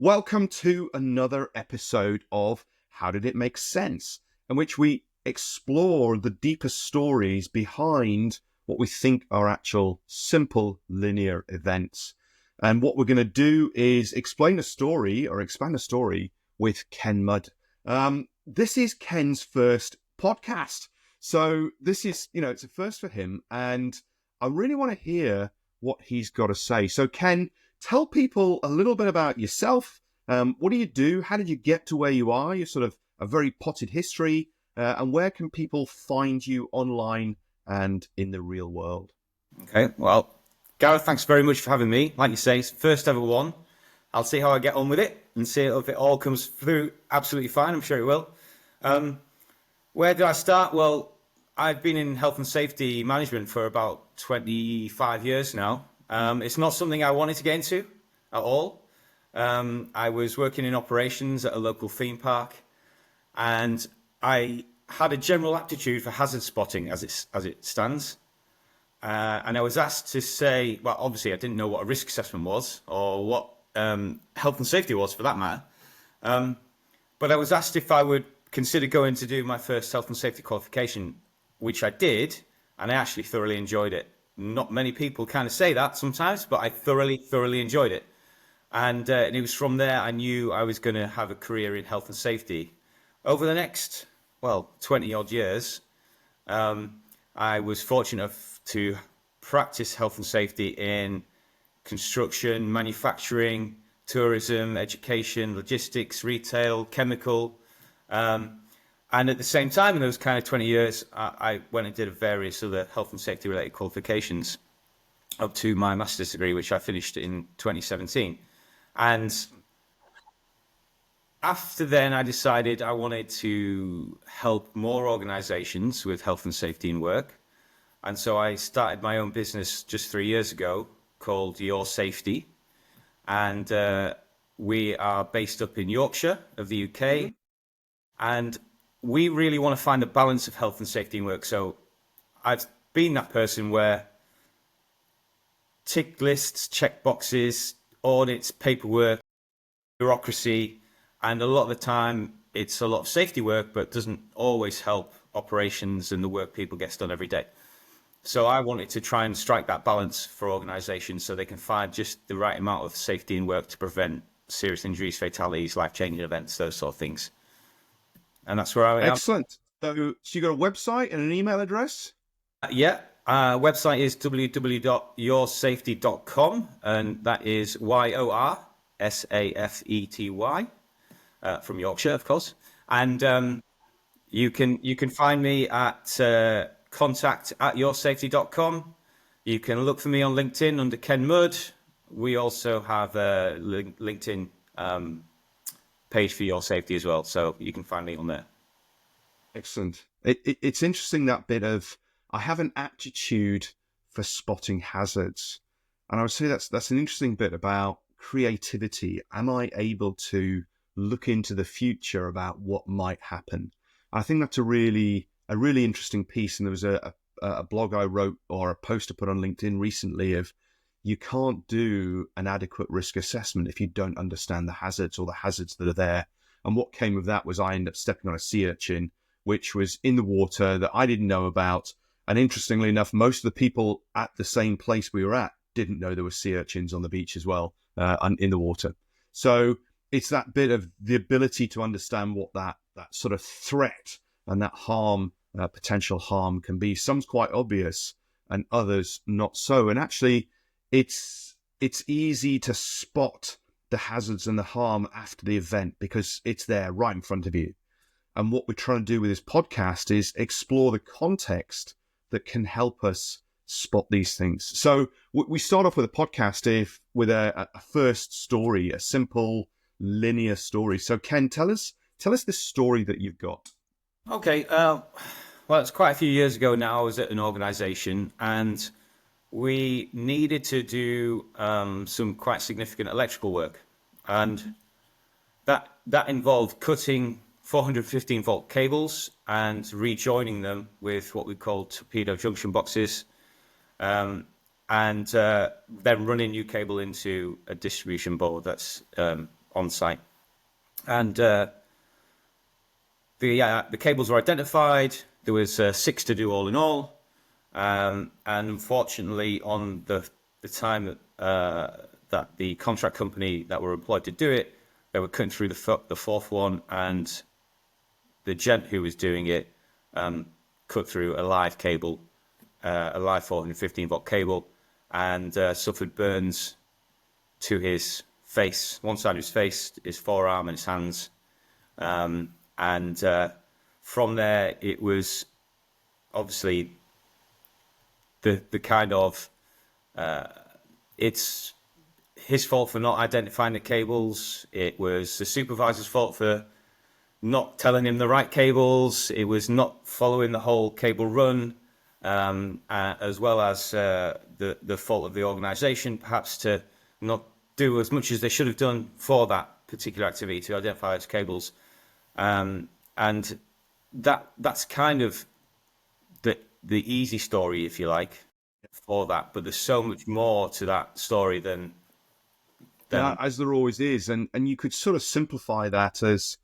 Welcome to another episode of How Did It Make Sense, in which we explore the deeper stories behind what we think are actual simple linear events. And what we're going to do is explain a story or expand a story with Ken Mudd. This is Ken's first podcast. So this is, it's a first for him. And I really want to hear what he's got to say. So Ken, tell people a little bit about yourself. What do you do? How did you get to where you are? You're sort of a very potted history. And where can people find you online and in the real world? Okay, well, Gareth, thanks very much for having me. Like you say, it's first ever one. I'll see how I get on with it and see if it all comes through absolutely fine. I'm sure it will. Where did I start? Well, I've been in health and safety management for about 25 years now. It's not something I wanted to get into at all. I was working in operations at a local theme park, and I had a general aptitude for hazard spotting as it stands. And I was asked to say, well, obviously I didn't know what a risk assessment was or what health and safety was for that matter. But I was asked if I would consider going to do my first health and safety qualification, which I did, and I actually thoroughly enjoyed it. Not many people kind of say that sometimes, but I thoroughly enjoyed it. And it was from there I knew I was going to have a career in health and safety. Over the next, 20 odd years, I was fortunate enough to practice health and safety in construction, manufacturing, tourism, education, logistics, retail, chemical. And at the same time, in those kind of 20 years, I went and did various other health and safety related qualifications up to my master's degree, which I finished in 2017. And after then, I decided I wanted to help more organizations with health and safety in work. And so I started my own business just 3 years ago called Your Safety. And we are based up in Yorkshire of the UK. And we really want to find a balance of health and safety in work. So I've been that person where tick lists, check boxes, audits, paperwork, bureaucracy, and a lot of the time it's a lot of safety work, but doesn't always help operations and the work people gets done every day. So I wanted to try and strike that balance for organizations so they can find just the right amount of safety in work to prevent serious injuries, fatalities, life-changing events, those sort of things. And that's where I am. Excellent. So you got a website and an email address? Website is www.yoursafety.com, and that is YORSAFETY, from Yorkshire, of course. And you can find me at contact@yoursafety.com. You can look for me on LinkedIn under Ken Mudd. We also have a LinkedIn page for Your Safety as well, so you can find me on there. Excellent. It's interesting, that bit of, I have an aptitude for spotting hazards. And I would say that's an interesting bit about creativity. Am I able to look into the future about what might happen? I think that's a really interesting piece. And there was a blog I wrote, or a post I put on LinkedIn recently, of you can't do an adequate risk assessment if you don't understand the hazards or the hazards that are there. And what came of that was I ended up stepping on a sea urchin, which was in the water, that I didn't know about. And interestingly enough, most of the people at the same place we were at didn't know there were sea urchins on the beach as well, in the water. So it's that bit of the ability to understand what that sort of threat and that harm, potential harm can be. Some's quite obvious and others not so. And actually, it's easy to spot the hazards and the harm after the event because it's there right in front of you. And what we're trying to do with this podcast is explore the context that can help us spot these things. So we start off with a podcast with a first story, a simple linear story. So Ken, tell us this story that you've got. Okay. Well, it's quite a few years ago now. I was at an organization and we needed to do some quite significant electrical work. And that involved cutting 415 volt cables and rejoining them with what we call torpedo junction boxes, and then running new cable into a distribution board that's on site. And the cables were identified. There was 6 to do all in all. And unfortunately, on the time that the contract company that were employed to do it, they were cutting through the fourth one, and the gent who was doing it cut through a live cable, a live 415-volt cable, and suffered burns to his face, one side of his face, his forearm, and his hands. And from there, it was obviously the kind of it's his fault for not identifying the cables. It was the supervisor's fault for not telling him the right cables. It was not following the whole cable run, as well as the fault of the organisation, perhaps to not do as much as they should have done for that particular activity to identify its cables. And that's kind of the easy story, if you like, for that. But there's so much more to that story than Yeah, as there always is. And you could sort of simplify that as,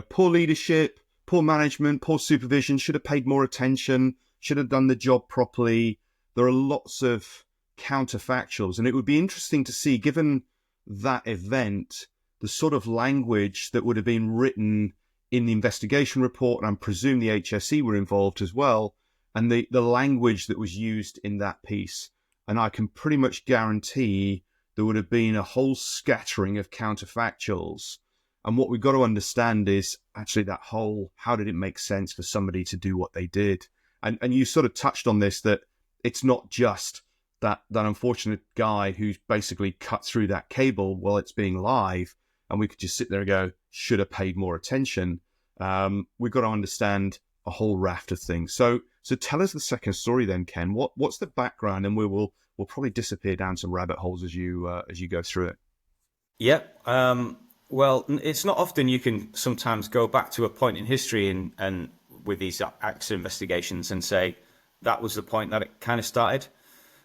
poor leadership, poor management, poor supervision, should have paid more attention, should have done the job properly. There are lots of counterfactuals. And it would be interesting to see, given that event, the sort of language that would have been written in the investigation report, and I presume the HSE were involved as well, and the language that was used in that piece. And I can pretty much guarantee there would have been a whole scattering of counterfactuals. And what we've got to understand is actually that whole, how did it make sense for somebody to do what they did? And you sort of touched on this, that it's not just that unfortunate guy who's basically cut through that cable while it's being live, and we could just sit there and go, should have paid more attention. We've got to understand a whole raft of things. So tell us the second story then, Ken. What's the background? And we'll probably disappear down some rabbit holes as you go through it. Yep. Well, it's not often you can sometimes go back to a point in history and with these acts of investigations and say that was the point that it kind of started.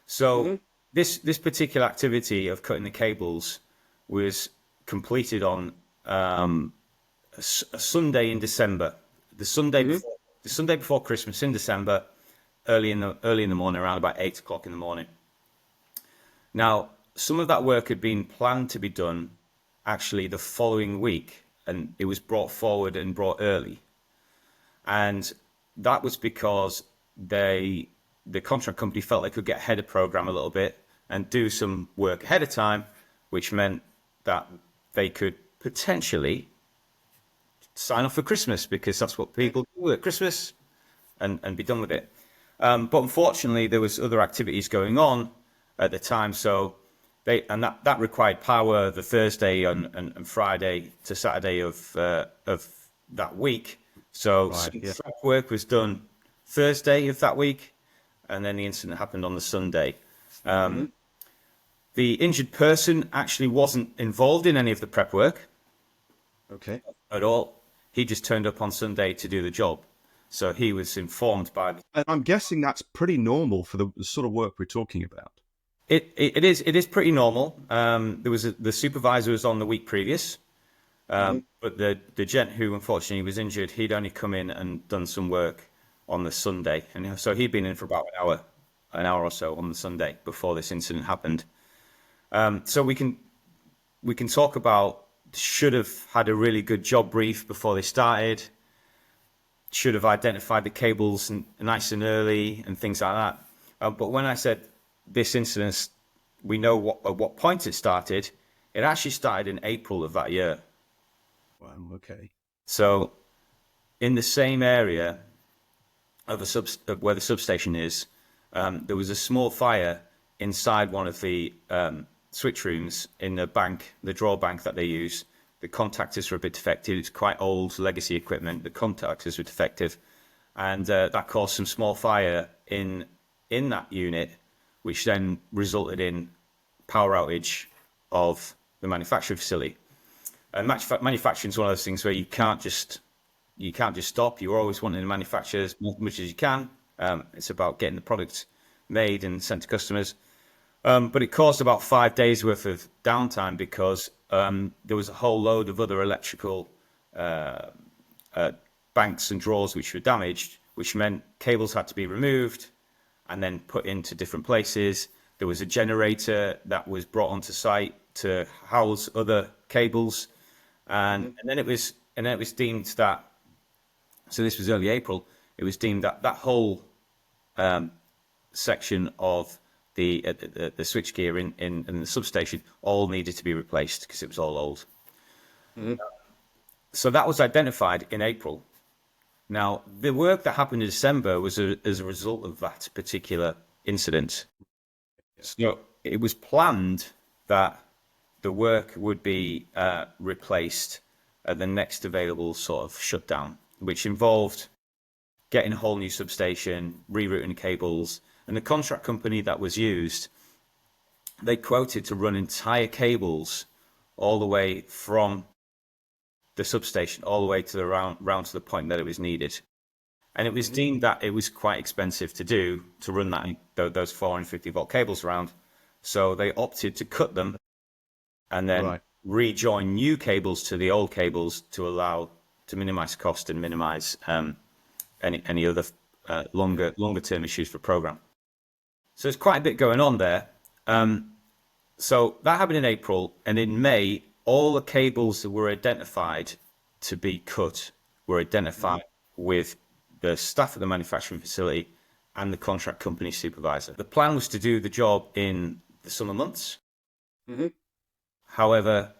So this particular activity of cutting the cables was completed on a Sunday in December, the Sunday before Christmas in December, early in the morning, around about 8 o'clock in the morning. Now, some of that work had been planned to be done actually the following week, and it was brought forward and brought early. And that was because the contract company felt they could get ahead of program a little bit and do some work ahead of time, which meant that they could potentially sign off for Christmas, because that's what people do at Christmas, and be done with it. But unfortunately, there was other activities going on at the time, so that required power the Thursday and Friday to Saturday of that week. So some prep work was done Thursday of that week, and then the incident happened on the Sunday. The injured person actually wasn't involved in any of the prep work. Okay. At all. He just turned up on Sunday to do the job. So he was informed by... And I'm guessing that's pretty normal for the sort of work we're talking about. It is pretty normal. The supervisor was on the week previous, but the gent who unfortunately was injured, he'd only come in and done some work on the Sunday, and so he'd been in for about an hour or so on the Sunday before this incident happened. So we can talk about should have had a really good job brief before they started, should have identified the cables nice and early and things like that. But when I said this incident, we know at what point it started, it actually started in April of that year. Wow, okay. So in the same area of where the substation is, there was a small fire inside one of the switch rooms in the draw bank that they use. The contactors were a bit defective. It's quite old legacy equipment. The contactors were defective, and that caused some small fire in that unit, which then resulted in power outage of the manufacturing facility. And manufacturing is one of those things where you can't just stop. You're always wanting to manufacture as much as you can. It's about getting the product made and sent to customers. But it caused about 5 days worth of downtime because there was a whole load of other electrical banks and drawers which were damaged, which meant cables had to be removed and then put into different places. There was a generator that was brought onto site to house other cables, and then it was deemed that. So this was early April. It was deemed that that whole section of the switchgear in the substation all needed to be replaced because it was all old. So that was identified in April. Now, the work that happened in December was as a result of that particular incident. So it was planned that the work would be replaced at the next available sort of shutdown, which involved getting a whole new substation, rerouting cables, and the contract company that was used, they quoted to run entire cables all the way from the substation all the way to the round to the point that it was needed. And it was deemed that it was quite expensive to run those 450-volt cables around. So they opted to cut them and then rejoin new cables to the old cables to minimize cost and minimize any other longer term issues for program. So there's quite a bit going on there. So that happened in April, and in May, all the cables that were identified to be cut were identified with the staff at the manufacturing facility and the contract company supervisor. The plan was to do the job in the summer months. However,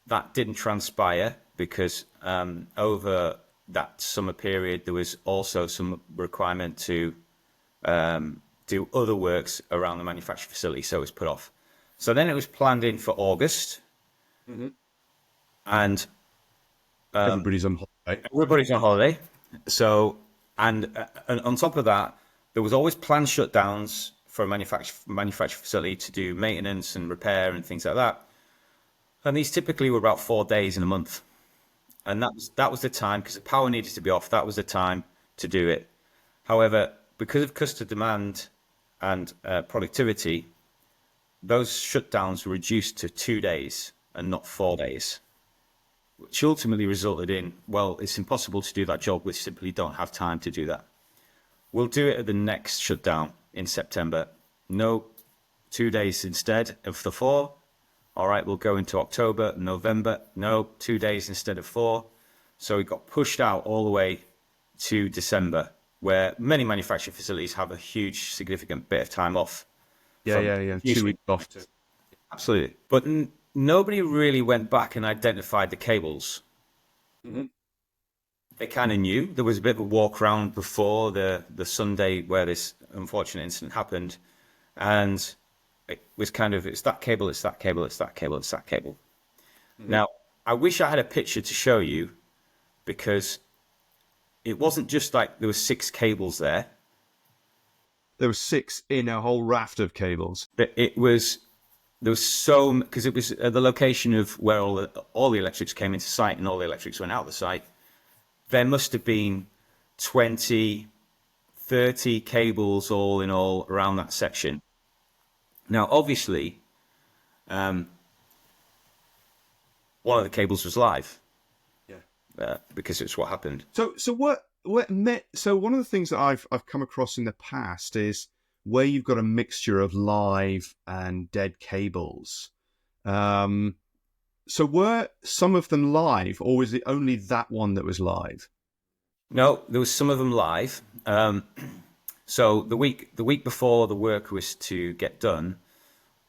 that didn't transpire because over that summer period, there was also some requirement to do other works around the manufacturing facility, so it was put off. So then it was planned in for August, and everybody's on holiday. Everybody's on holiday. So, and on top of that, there was always planned shutdowns for a manufacturing facility to do maintenance and repair and things like that. And these typically were about 4 days in a month. And that was the time, because the power needed to be off, that was the time to do it. However, because of customer demand and productivity, those shutdowns were reduced to 2 days and not 4 days, which ultimately resulted in, well, it's impossible to do that job. We simply don't have time to do that. We'll do it at the next shutdown in September. No, 2 days instead of the 4. All right, we'll go into October, November. No, 2 days instead of 4. So it got pushed out all the way to December, where many manufacturing facilities have a huge, significant bit of time off. Yeah. 2 weeks off. Absolutely. But nobody really went back and identified the cables. They kind of knew. There was a bit of a walk around before the Sunday where this unfortunate incident happened. And it was kind of, it's that cable, it's that cable, it's that cable, it's that cable. Now, I wish I had a picture to show you, because it wasn't just like there were 6 cables there. There were 6 in a whole raft of cables. But there was so, because it was at the location of where all the electrics came into site and all the electrics went out of the site. There must have been 20, 30 cables all in all around that section. Now, obviously, one of the cables was live. Because it's what happened. So one of the things that I've come across in the past is where you've got a mixture of live and dead cables. So were some of them live, or was it only that one that was live? No, there was some of them live. So the week before the work was to get done,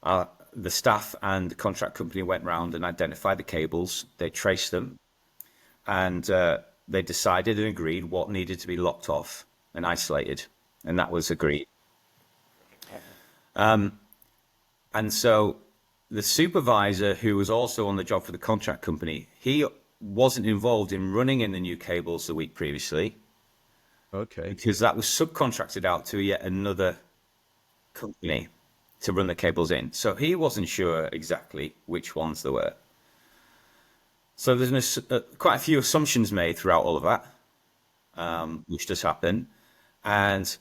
the staff and the contract company went round and identified the cables. They traced them, and they decided and agreed what needed to be locked off and isolated, and that was agreed. And so the supervisor, who was also on the job for the contract company, he wasn't involved in running in the new cables the week previously. Okay. Because that was subcontracted out to yet another company to run the cables in. So he wasn't sure exactly which ones there were. So there's quite a few assumptions made throughout all of that, which does happen. And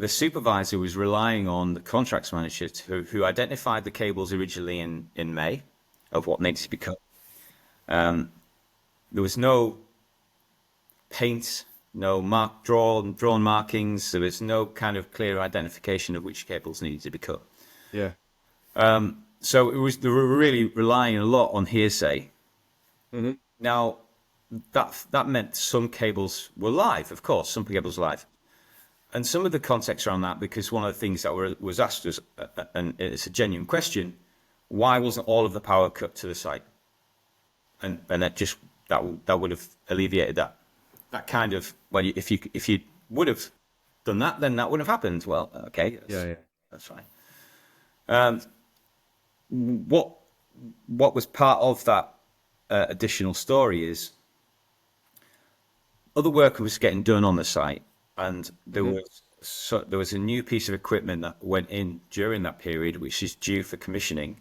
the supervisor was relying on the contracts manager who identified the cables originally in May of what needs to be cut. There was no paint, no drawn markings. There was no kind of clear identification of which cables needed to be cut. Yeah. So they were really relying a lot on hearsay. Mm-hmm. Now, that meant some cables were live, of course, some cables were live. And some of the context around that, because one of the things that was asked was, and it's a genuine question, why wasn't all of the power cut to the site? And that would have alleviated that kind of, well, if you would have done that, then that wouldn't have happened. Well, okay, that's fine. What was part of that additional story is other work was getting done on the site, and there was a new piece of equipment that went in during that period, which is due for commissioning.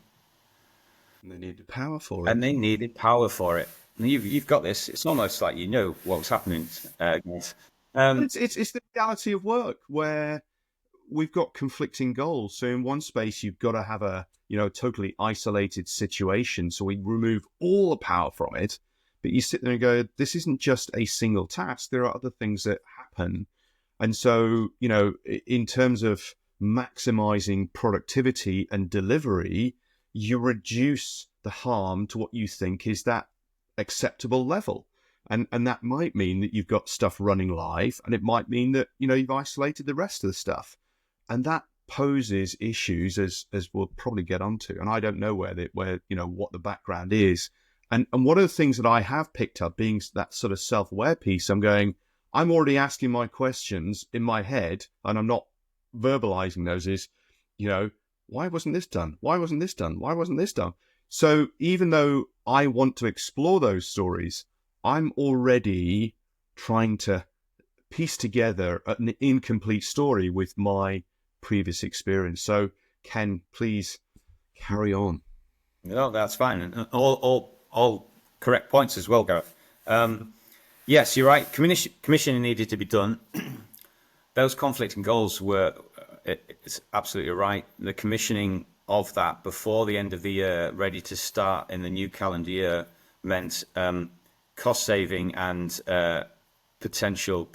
And they needed power for it. And they needed power for it. And you've got this. It's almost like you know what was happening. It's the reality of work where we've got conflicting goals. So in one space, you've got to have a totally isolated situation. So we remove all the power from it. But you sit there and go, this isn't just a single task. There are other things that happen. And so, in terms of maximizing productivity and delivery, you reduce the harm to what you think is that acceptable level. And that might mean that you've got stuff running live, and it might mean that, you've isolated the rest of the stuff. And that poses issues as we'll probably get onto. And I don't know what the background is. And one of the things that I have picked up, being that sort of self-aware piece, I'm already asking my questions in my head, and I'm not verbalizing those, is, why wasn't this done? Why wasn't this done? Why wasn't this done? So even though I want to explore those stories, I'm already trying to piece together an incomplete story with my previous experience. So Ken, please carry on. No, that's fine. And all correct points as well, Gareth. Yes, you're right. Commissioning needed to be done. Those conflicting goals were, it's absolutely right. The commissioning of that before the end of the year, ready to start in the new calendar year, meant cost saving and potential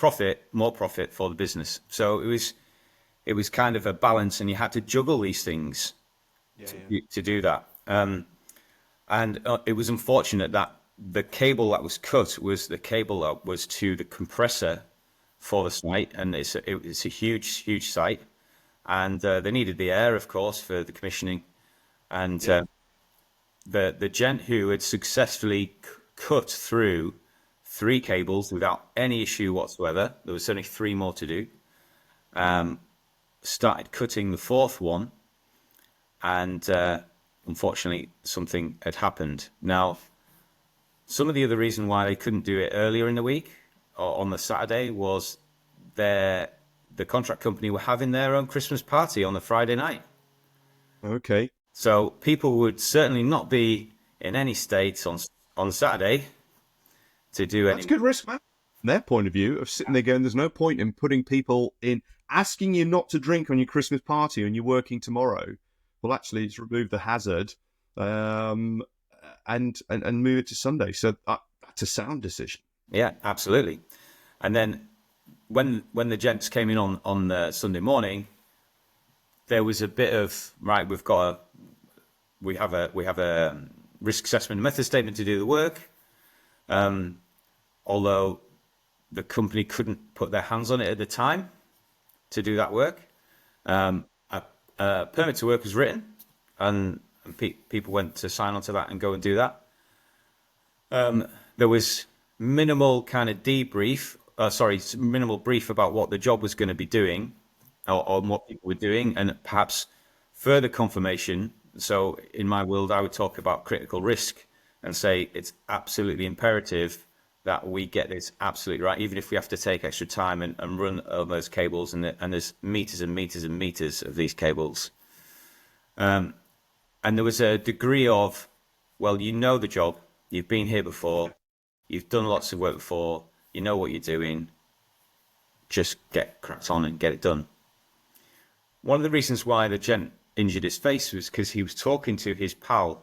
more profit for the business. So it was kind of a balance, and you had to juggle these things to do that. And it was unfortunate that the cable that was cut was the cable that was to the compressor for the site, and it's a huge site, and they needed the air, of course, for the commissioning. And the gent who had successfully cut through 3 cables without any issue whatsoever, there was only 3 more to do, started cutting the 4th one, and unfortunately something had happened. Now, some of the other reason why they couldn't do it earlier in the week or on the Saturday was the contract company were having their own Christmas party on the Friday night. Okay. So people would certainly not be in any state on Saturday to do any. That's good risk, man. From their point of view of sitting there going, there's no point in putting people in, asking you not to drink on your Christmas party and you're working tomorrow. Well, actually, it's remove the hazard and move it to Sunday. So that's a sound decision. Yeah, absolutely. And then when the gents came in on the Sunday morning, there was a bit of, right, we have a risk assessment method statement to do the work. Although the company couldn't put their hands on it at the time to do that work. A permit to work was written, and people went to sign on to that and go and do that. There was minimal kind of minimal brief about what the job was going to be doing or what people were doing, and perhaps further confirmation. So in my world, I would talk about critical risk and say it's absolutely imperative that we get this absolutely right, even if we have to take extra time and run all those cables, and there's meters and meters and meters of these cables. And there was a degree of, well, you know the job, you've been here before, you've done lots of work before, you know what you're doing, just get cracked on and get it done. one of the reasons why the gent injured his face was because he was talking to his pal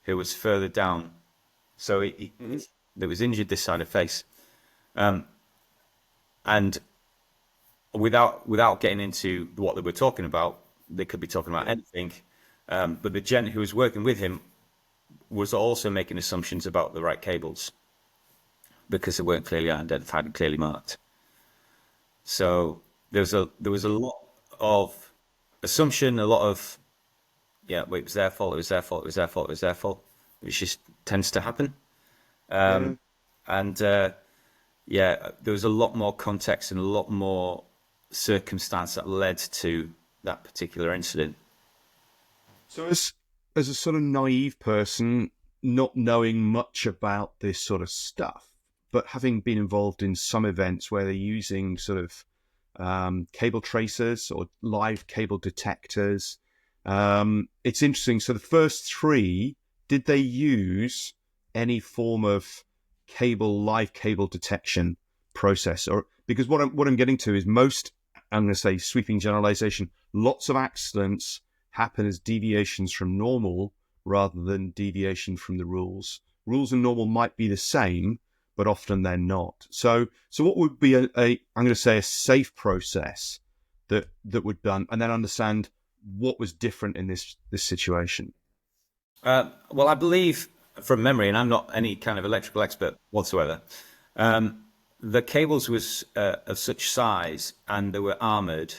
who was further down. So that was injured this side of face. And without getting into what they were talking about, they could be talking about anything. But the gent who was working with him was also making assumptions about the right cables because they weren't clearly identified and clearly marked. So there was a lot of assumption, a lot of it was their fault, it was their fault, it was their fault, it was their fault, which just tends to happen. And there was a lot more context and a lot more circumstance that led to that particular incident. So as a sort of naive person, not knowing much about this sort of stuff, but having been involved in some events where they're using sort of cable tracers or live cable detectors, it's interesting. So the first three, did they use any form of live cable detection process? Or because what I'm getting to is most, I'm going to say sweeping generalization, lots of accidents happen as deviations from normal rather than deviation from the rules. Rules and normal might be the same, but often they're not. So what would be I'm going to say a safe process that would done, and then understand what was different in this situation? Well, I believe from memory, and I'm not any kind of electrical expert whatsoever, the cables was of such size and they were armored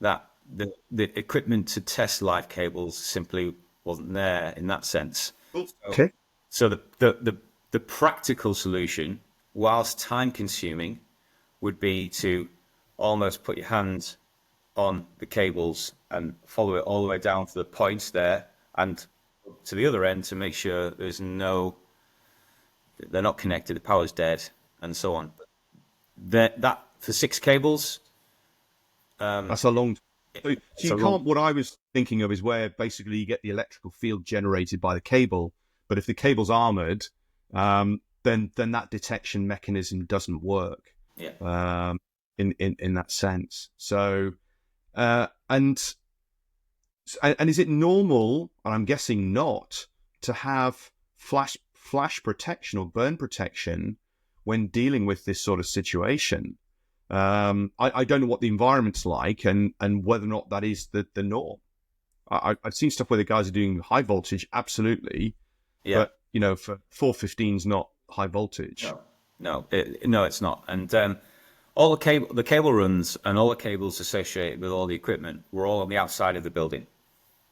that the equipment to test live cables simply wasn't there in that sense. Okay. So the practical solution, whilst time consuming, would be to almost put your hands on the cables and follow it all the way down to the points there and to the other end to make sure they're not connected, the power's dead, and so on. That for 6 cables, that's a long. So you can't. What I was thinking of is where basically you get the electrical field generated by the cable, but if the cable's armored, then that detection mechanism doesn't work. Yeah. In that sense. So, and is it normal? And I'm guessing not to have flash protection or burn protection when dealing with this sort of situation. I don't know what the environment's like and whether or not that is the norm. I've seen stuff where the guys are doing high voltage, absolutely. Yeah. But, for 415 is not high voltage. No, it's not. And all the cable runs and all the cables associated with all the equipment were all on the outside of the building.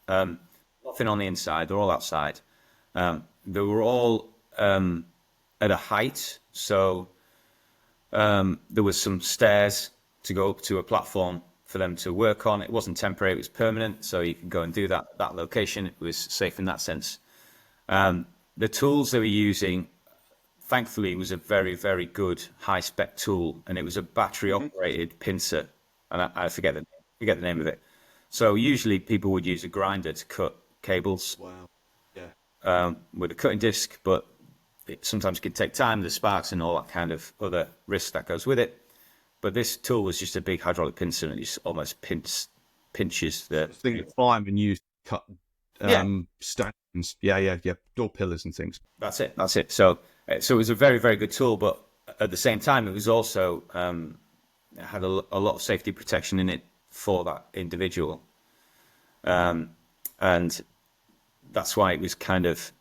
Nothing on the inside. They're all outside. They were all at a height, so there was some stairs to go up to a platform for them to work on. It wasn't temporary; it was permanent, so you could go and do that at that location. It was safe in that sense. The tools they were using, thankfully, was a very, very good high-spec tool, and it was a battery-operated pincer, and I forget the name of it. So usually people would use a grinder to cut cables. Wow. Yeah. With a cutting disc, but it sometimes can take time, the sparks and all that kind of other risk that goes with it. But this tool was just a big hydraulic pincer, and it just almost pinches the thing that firemen use to cut stands. Yeah. Door pillars and things. That's it. So it was a very, very good tool, but at the same time, it was also it had a lot of safety protection in it for that individual, and that's why it was kind of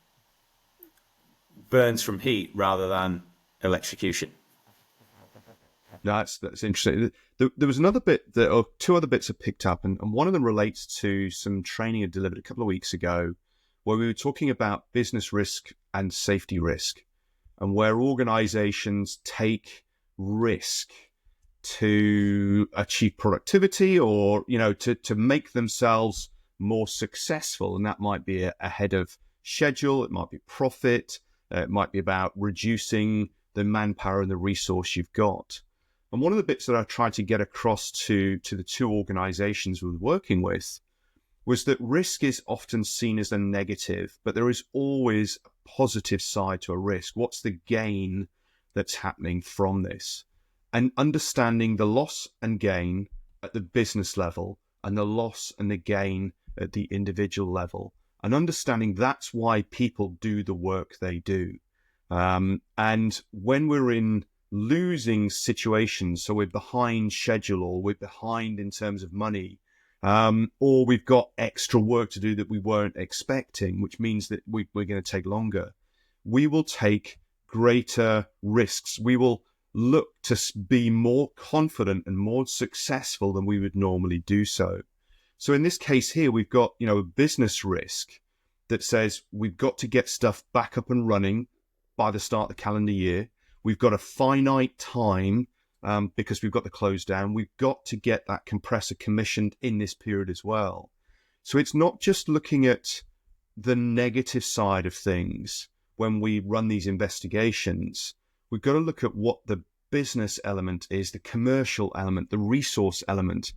burns from heat rather than electrocution. That's interesting. There was another bit or two other bits I picked up, and one of them relates to some training I delivered a couple of weeks ago, where we were talking about business risk and safety risk, and where organizations take risk to achieve productivity or, to make themselves more successful. And that might be ahead of schedule. It might be profit. It might be about reducing the manpower and the resource you've got. And one of the bits that I tried to get across to the two organizations we were working with was that risk is often seen as a negative, but there is always a positive side to a risk. What's the gain that's happening from this? And understanding the loss and gain at the business level and the loss and the gain at the individual level, and understanding that's why people do the work they do. And when we're in losing situations, so we're behind schedule, or we're behind in terms of money, or we've got extra work to do that we weren't expecting, which means that we're going to take longer, we will take greater risks. We will look to be more confident and more successful than we would normally do so. So in this case here, we've got, a business risk that says we've got to get stuff back up and running by the start of the calendar year. We've got a finite time because we've got the close down. We've got to get that compressor commissioned in this period as well. So it's not just looking at the negative side of things when we run these investigations. We've got to look at what the business element is, the commercial element, the resource element.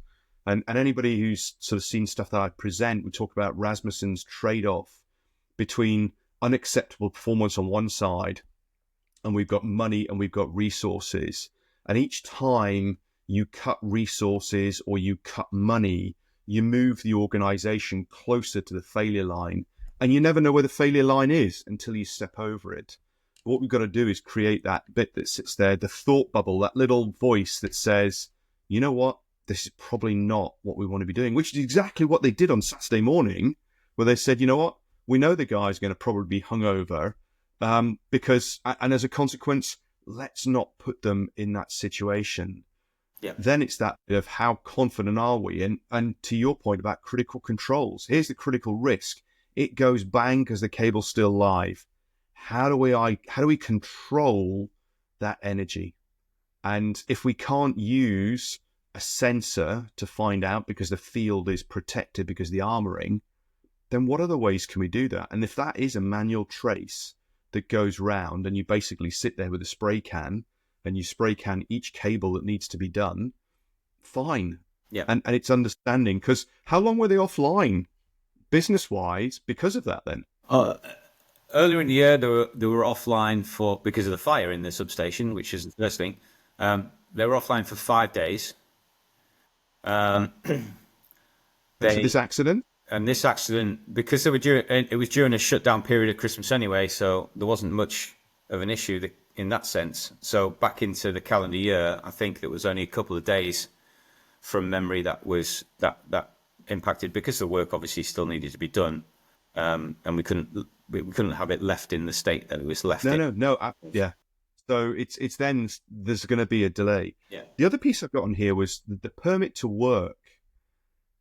And anybody who's sort of seen stuff that I present, we talk about Rasmussen's trade-off between unacceptable performance on one side, and we've got money and we've got resources. And each time you cut resources or you cut money, you move the organization closer to the failure line. And you never know where the failure line is until you step over it. What we've got to do is create that bit that sits there, the thought bubble, that little voice that says, you know what, this is probably not what we want to be doing, which is exactly what they did on Saturday morning, where they said, you know what, we know the guy's going to probably be hungover because, and as a consequence, let's not put them in that situation. Yeah. Then it's that bit of how confident are we? And to your point about critical controls, here's the critical risk. It goes bang because the cable's still live. How do we control that energy? And if we can't use a sensor to find out because the field is protected because of the armoring, then what other ways can we do that? And if that is a manual trace that goes round and you basically sit there with a spray can and you spray can each cable that needs to be done, fine. Yeah. And it's understanding, because how long were they offline business-wise because of that then? Earlier in the year, they were offline because of the fire in the substation, which is the first thing. They were offline for 5 days. This accident? And this accident, because it was during a shutdown period of Christmas anyway, so there wasn't much of an issue in that sense. So back into the calendar year, I think there was only a couple of days from memory that impacted, because the work obviously still needed to be done, and we couldn't have it left in the state that it was left in. No. Yeah. So it's then there's going to be a delay. Yeah. The other piece I've got on here was the permit to work,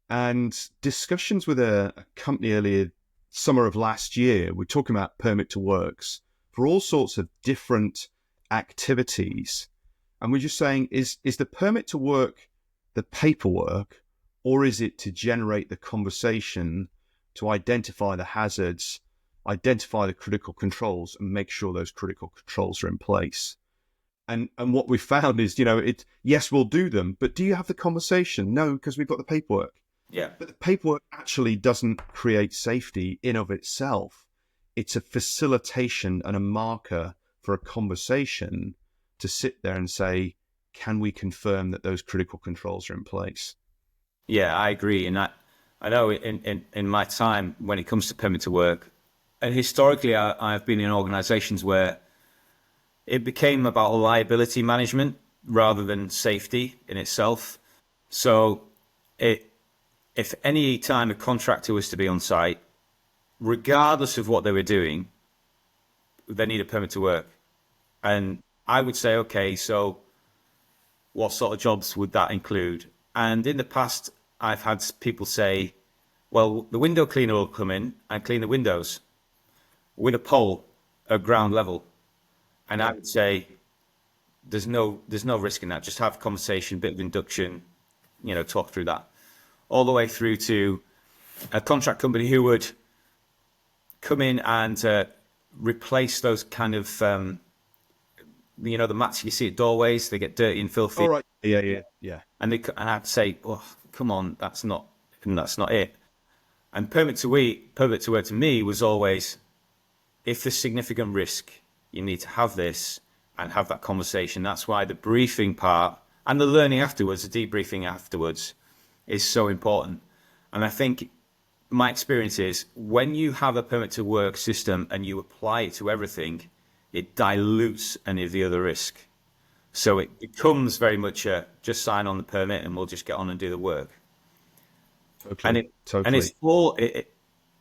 and discussions with a company earlier summer of last year. We're talking about permit to works for all sorts of different activities. And we're just saying, is the permit to work the paperwork, or is it to generate the conversation, to identify the hazards, identify the critical controls, and make sure those critical controls are in place? And what we found is, yes, we'll do them, but do you have the conversation? No, because we've got the paperwork. Yeah. But the paperwork actually doesn't create safety in of itself. It's a facilitation and a marker for a conversation to sit there and say, can we confirm that those critical controls are in place? Yeah, I agree. And I know in my time when it comes to permit to work, and historically I've been in organizations where it became about liability management rather than safety in itself. So if any time a contractor was to be on site, regardless of what they were doing, they need a permit to work. And I would say, okay, so what sort of jobs would that include? And in the past, I've had people say, well, the window cleaner will come in and clean the windows with a pole at ground level. And I would say, there's no risk in that. Just have a conversation, bit of induction, talk through that. All the way through to a contract company who would come in and replace those kind of, the mats you see at doorways. They get dirty and filthy. All right. Yeah. And I'd say, oh, come on, that's not it. And permit to work to me was always, if there's significant risk, you need to have this and have that conversation. That's why the briefing part and the learning afterwards, the debriefing afterwards, is so important. And I think my experience is when you have a permit to work system and you apply it to everything, it dilutes any of the other risk. So it becomes very much a just sign on the permit and we'll just get on and do the work. And Totally, it and totally. it's all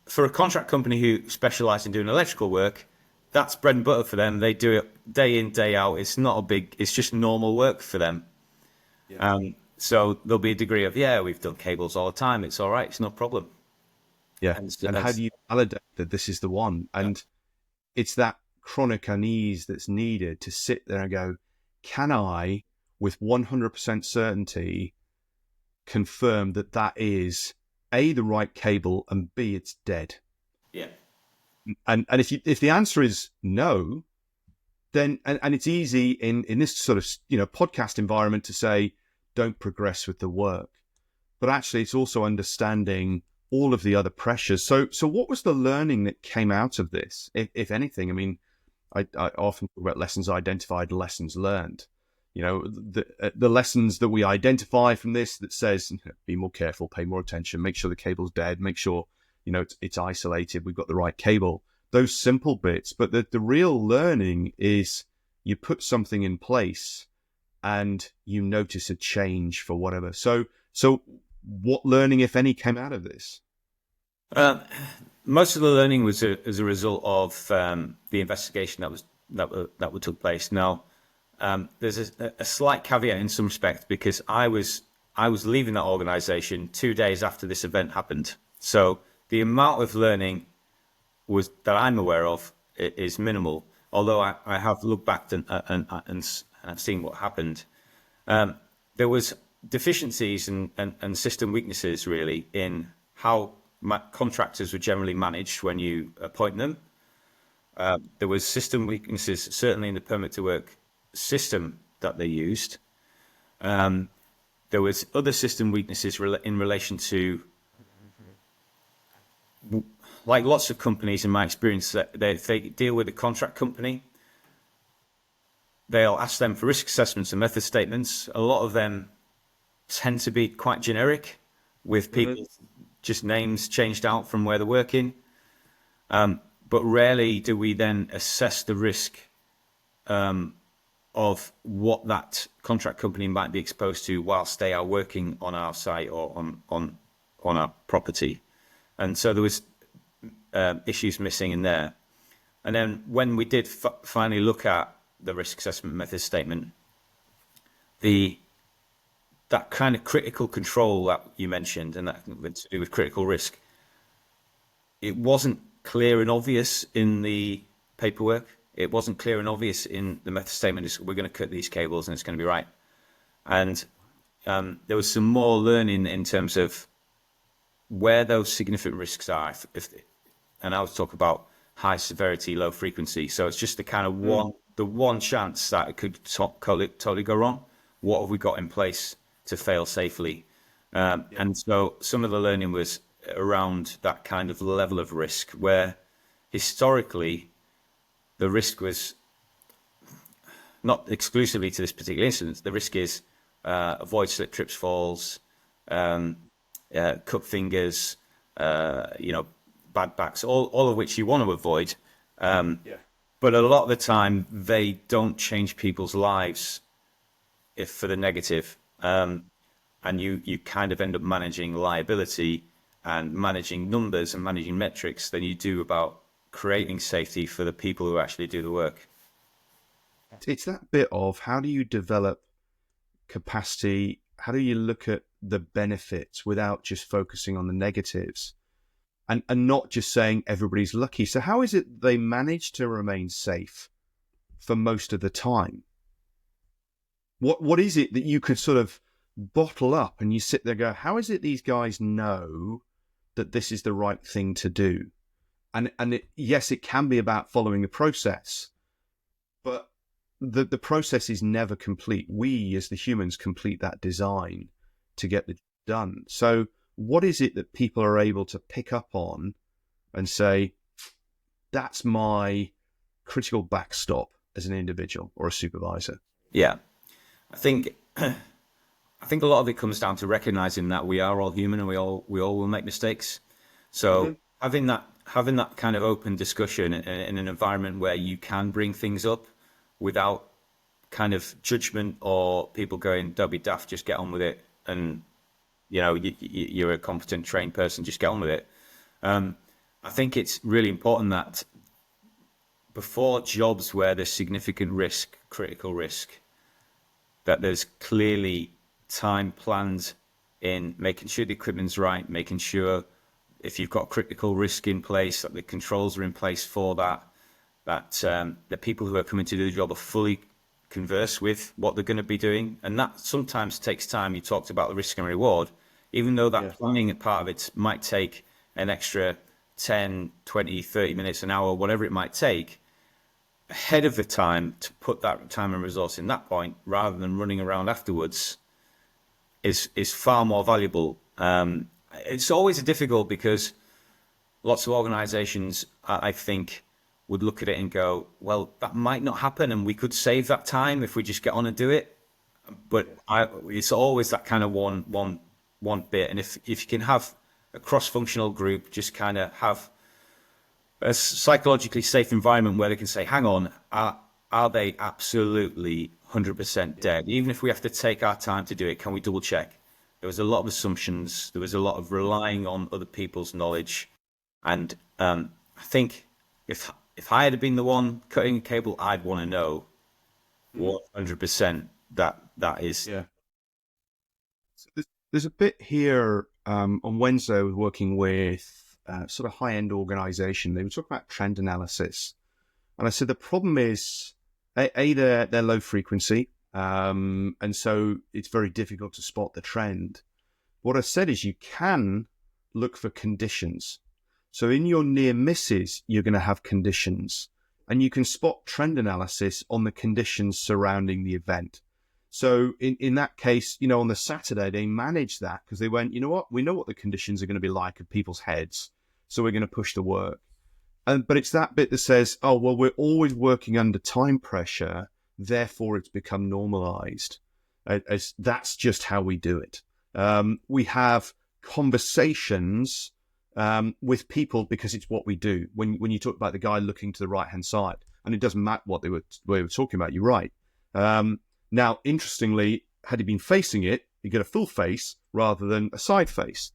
for a contract company who specialize in doing electrical work. That's bread and butter for them. They do it day in, day out. It's not a big. It's just normal work for them. Yeah. So there'll be a degree of we've done cables all the time. It's all right. It's no problem. Yeah. And, And how do you validate that this is the one? And it's that chronic unease that's needed to sit there and go, can I, with 100% certainty, confirm that that is A, the right cable, and B, it's dead? yeah, And if the answer is no, then and it's easy in this sort of podcast environment to say don't progress with the work, but actually it's also understanding all of the other pressures. So what was the learning that came out of this, if anything? I mean, I often talk about lessons identified, lessons learned. The lessons that we identify from this that says be more careful, pay more attention, make sure the cable's dead, make sure it's isolated, we've got the right cable. Those simple bits, but the real learning is you put something in place and you notice a change for whatever. So what learning, if any, came out of this? most of the learning was as a result of the investigation that took place. Now, there's a slight caveat in some respect because I was leaving that organization 2 days after this event happened. So the amount of learning that I'm aware of is minimal. Although I have looked back and I've seen what happened. There was deficiencies and system weaknesses really in how contractors were generally managed when you appoint them. There was system weaknesses certainly in the permit to work system that they used. There was other system weaknesses in relation to, like lots of companies in my experience, that they deal with a contract company. They'll ask them for risk assessments and method statements. A lot of them tend to be quite generic, with people just names changed out from where they're working. But rarely do we then assess the risk of what that contract company might be exposed to whilst they are working on our site or on our property. And so there was issues missing in there. And then when we did finally look at the risk assessment method statement, that kind of critical control that you mentioned, and that to do with critical risk, it wasn't clear and obvious in the paperwork. It wasn't clear and obvious in the method statement. We're going to cut these cables and it's going to be right. And there was some more learning in terms of where those significant risks are. And I was talking about high severity, low frequency. So it's just the kind of one chance that it could totally go wrong. What have we got in place to fail safely? And so some of the learning was around that kind of level of risk, where historically the risk was not exclusively to this particular incident. The risk is avoid slip, trips, falls, cut fingers, bad backs, all of which you want to avoid. But a lot of the time they don't change people's lives if for the negative. And you kind of end up managing liability and managing numbers and managing metrics than you do about creating safety for the people who actually do the work. It's that bit of how do you develop capacity? How do you look at the benefits without just focusing on the negatives and not just saying everybody's lucky? So how is it they manage to remain safe for most of the time? What is it that you could sort of bottle up and you sit there and go, how is it these guys know that this is the right thing to do? And yes, it can be about following the process, but the process is never complete. We, as the humans, complete that design to get it done. So what is it that people are able to pick up on and say, that's my critical backstop as an individual or a supervisor? Yeah, I think I think a lot of it comes down to recognizing that we are all human and we all will make mistakes. Hmm. So having that kind of open discussion in an environment where you can bring things up without kind of judgment or people going, "Don't be daft, just get on with it," and you're a competent, trained person, just get on with it. I think it's really important that before jobs where there's significant risk, critical risk, that there's clearly time planned in making sure the equipment's right, making sure if you've got critical risk in place, that the controls are in place for that, that the people who are coming to do the job are fully conversed with what they're going to be doing. And that sometimes takes time. You talked about the risk and reward, even though that Yeah. planning part of it might take an extra 10, 20, 30 minutes, an hour, whatever it might take, ahead of the time to put that time and resource in that point rather than running around afterwards is far more valuable. It's always difficult because lots of organizations, I think, would look at it and go, well, that might not happen and we could save that time if we just get on and do it. But it's always that kind of one bit. And if you can have a cross-functional group, just kind of have a psychologically safe environment where they can say, hang on, are they absolutely 100% dead? Even if we have to take our time to do it, can we double check? There was a lot of assumptions. There was a lot of relying on other people's knowledge. And I think if I had been the one cutting a cable, I'd want to know 100% that is. Yeah. So there's a bit here on Wednesday. I was working with sort of high-end organization. They were talking about trend analysis. And I said the problem is, they're low frequency. And so it's very difficult to spot the trend. What I said is you can look for conditions. So in your near misses, you're going to have conditions. And you can spot trend analysis on the conditions surrounding the event. So in that case, on the Saturday, they managed that because they went, you know what? We know what the conditions are going to be like of people's heads. So we're going to push the work. But it's that bit that says, oh, well, we're always working under time pressure. Therefore, it's become normalized. As that's just how we do it. We have conversations with people because it's what we do. When you talk about the guy looking to the right-hand side, and it doesn't matter what they were talking about, you're right. Now, interestingly, had he been facing it, you get a full face rather than a side face.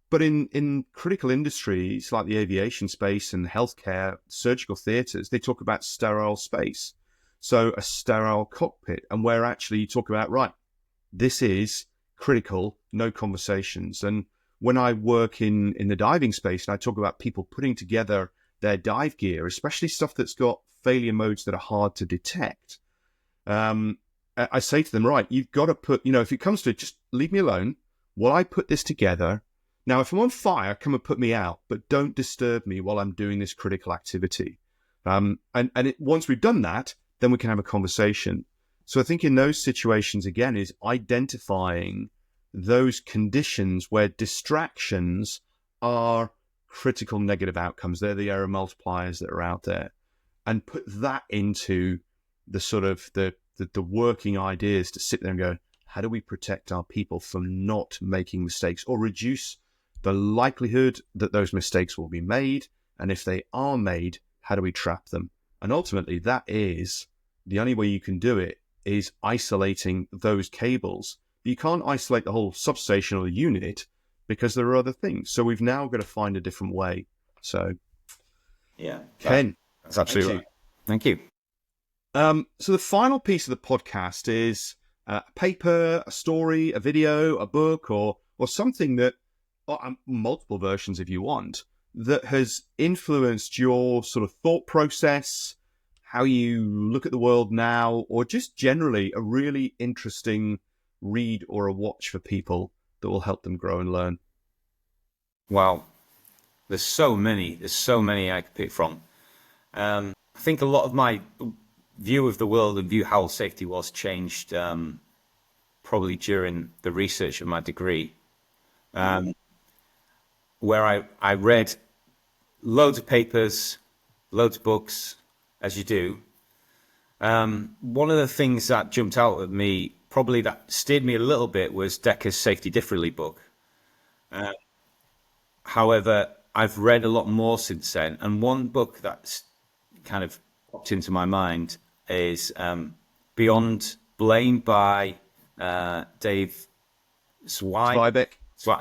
But in critical industries like the aviation space and healthcare, surgical theatres, they talk about sterile space. So a sterile cockpit, and where actually you talk about, right, this is critical, no conversations. And when I work in the diving space and I talk about people putting together their dive gear, especially stuff that's got failure modes that are hard to detect, I say to them, right, you've got to put, if it comes to it, just leave me alone while I put this together. Now, if I'm on fire, come and put me out, but don't disturb me while I'm doing this critical activity. Once we've done that, then we can have a conversation. So I think in those situations, again, is identifying those conditions where distractions are critical negative outcomes. They're the error multipliers that are out there, and put that into the sort of the working ideas to sit there and go, how do we protect our people from not making mistakes or reduce the likelihood that those mistakes will be made? And if they are made, how do we trap them? And ultimately, that is the only way you can do it is isolating those cables. You can't isolate the whole substation or the unit because there are other things. So we've now got to find a different way. So, Yeah, Ken, that's absolutely right. Thank you. So the final piece of the podcast is a paper, a story, a video, a book, or something that, or multiple versions if you want, that has influenced your sort of thought process, how you look at the world now, or just generally a really interesting read or a watch for people that will help them grow and learn. Wow, there's so many I could pick from. I think a lot of my view of the world and view how safety was changed probably during the research of my degree, where I read loads of papers, loads of books, as you do, One of the things that jumped out at me, probably that steered me a little bit, was Decker's Safety Differently book. However, I've read a lot more since then, and one book that's kind of popped into my mind is Beyond Blame by Dave Zweig. Zweibeck.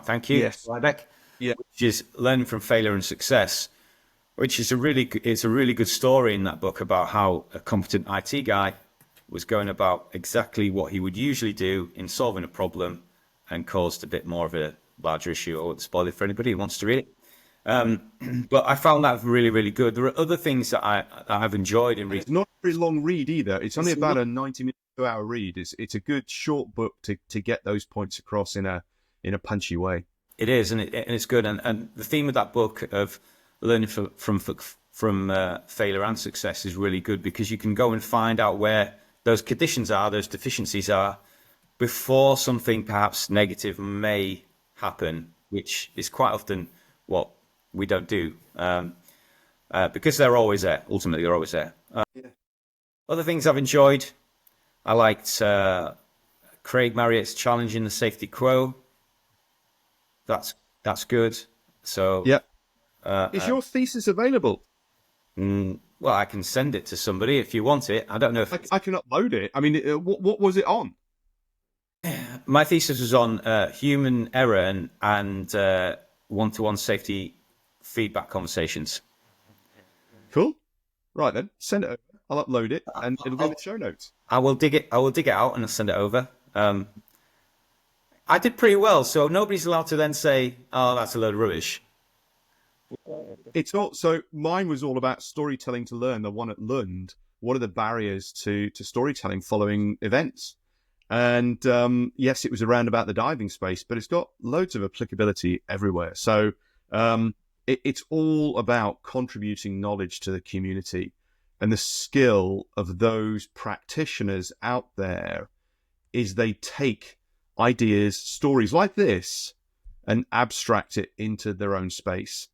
Thank you, Yes. Zweibeck, Yeah. which is Learning from Failure and Success, which is it's a really good story in that book about how a competent IT guy was going about exactly what he would usually do in solving a problem and caused a bit more of a larger issue. I won't spoil it for anybody who wants to read it. But I found that really, really good. There are other things that I've enjoyed in It's reading. not a very long read either. It's only It's about not- a 90-minute, 2-hour read. It's a good short book to get those points across in a punchy way. It is, and it's good. And the theme of that book of learning from failure and success is really good, because you can go and find out where those conditions are, those deficiencies are, before something perhaps negative may happen, which is quite often what we don't do, because they're always there. Ultimately, they're always there. Other things I've enjoyed, I liked Craig Marriott's Challenge in the Safety Quo. That's good. So Yeah. Is your thesis available? well, I can send it to somebody if you want it. I don't know if I can upload it. I mean, what was it on? my thesis was on human error and one-to-one safety feedback conversations. Cool. Right then, send it over. I'll upload it, and it'll be in the show notes. I will dig it out and I'll send it over. I did pretty well, so nobody's allowed to then say, "Oh, that's a load of rubbish." It's all so. Mine was all about storytelling to learn. The one at Lund. What are the barriers to storytelling following events? And yes, it was around about the diving space, but it's got loads of applicability everywhere. So it's all about contributing knowledge to the community, and the skill of those practitioners out there is they take ideas, stories like this, and abstract it into their own space.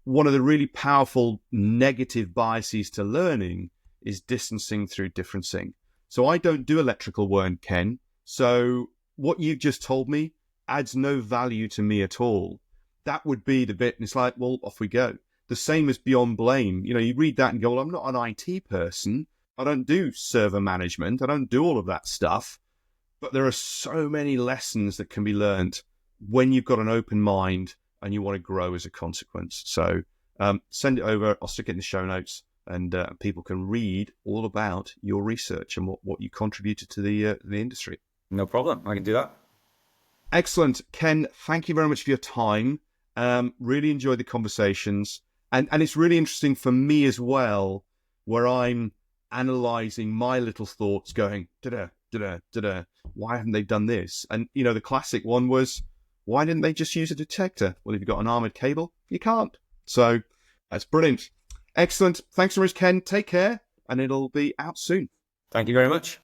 One of the really powerful negative biases to learning is distancing through differencing. So I don't do electrical work, Ken. So what you've just told me adds no value to me at all. That would be the bit, and it's like, well, off we go. The same as Beyond Blame. You know, you read that and go, well, I'm not an IT person. I don't do server management. I don't do all of that stuff. But there are so many lessons that can be learned when you've got an open mind and you want to grow as a consequence. So send it over. I'll stick it in the show notes, and people can read all about your research and what you contributed to the industry. No problem. I can do that. Excellent. Ken, thank you very much for your time. Really enjoyed the conversations. And it's really interesting for me as well, where I'm analysing my little thoughts going, da-da, da-da, da-da. Why haven't they done this? And, you know, the classic one was, why didn't they just use a detector? Well, if you've got an armoured cable, you can't. So that's brilliant. Excellent. Thanks so much, Ken. Take care, and it'll be out soon. Thank you very much.